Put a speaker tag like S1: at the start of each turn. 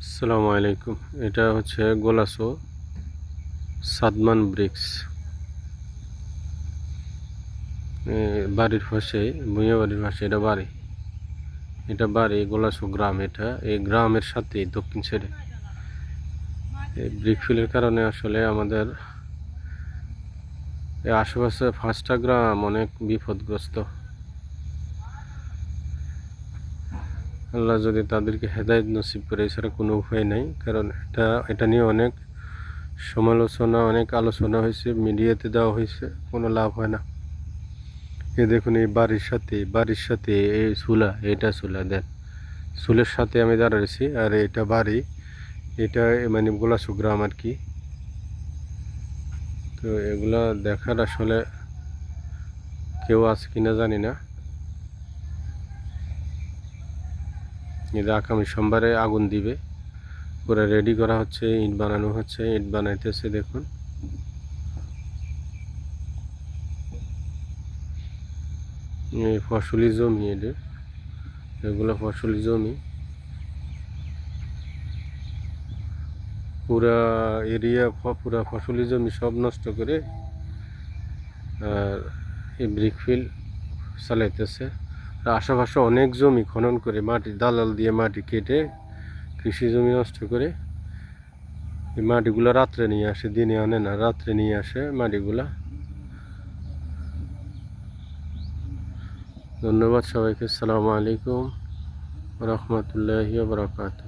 S1: আসসালামু আলাইকুম। এটা হচ্ছে গোলাসো সাদমান ব্রিক্স। বাড়ির পাশে, ভূঁইয়া বাড়ির পাশে এটা বাড়ি। এটা বাড়ি গোলাসো গ্রাম। এটা এই গ্রামের সাথে দক্ষিণ সাইডে এই ব্রিকফিলের কারণে আসলে আমাদের এই আশেপাশে 5টা গ্রাম অনেক বিপদগ্রস্ত। আল্লাহ যদি তাদেরকে হেদায়েত নসিব করে, এছাড়া কোনো উপায় নাই। কারণ এটা নিয়ে অনেক সমালোচনা, অনেক আলোচনা হয়েছে, মিডিয়াতে দেওয়া হয়েছে, কোনো লাভ হয় না। এ দেখুন, এই বাড়ির সাথে এই চুলা, এটা চুলা দেন, চুলের সাথে আমি দাঁড়াইছি। আর এটা বাড়ি, এটা মানে গোলাসু গ্রাম আর কি। তো এগুলা দেখার আসলে কেউ আছে কিনা জানি না। এটা আগামী সোমবারে আগুন দিবে, পুরো রেডি করা হচ্ছে, ইট বানানো হচ্ছে, ইট বানাইতেছে। দেখুন, এই ফসলি জমি, এগুলো ফসলি জমি। পুরা এরিয়া, পুরা ফসলি জমি সব নষ্ট করে আর এই ব্রিকফিল চালাইতেছে। আশেপাশে অনেক জমি খনন করে, মাটি দালাল দিয়ে মাটি কেটে কৃষি জমি নষ্ট করে। এই মাটিগুলো রাত্রে নিয়ে আসে, দিনে আনে না, রাত্রে নিয়ে আসে মাটিগুলা। ধন্যবাদ সবাইকে। আসসালামু আলাইকুম রহমতুল্লাহি ওয়া বারাকাতুহু।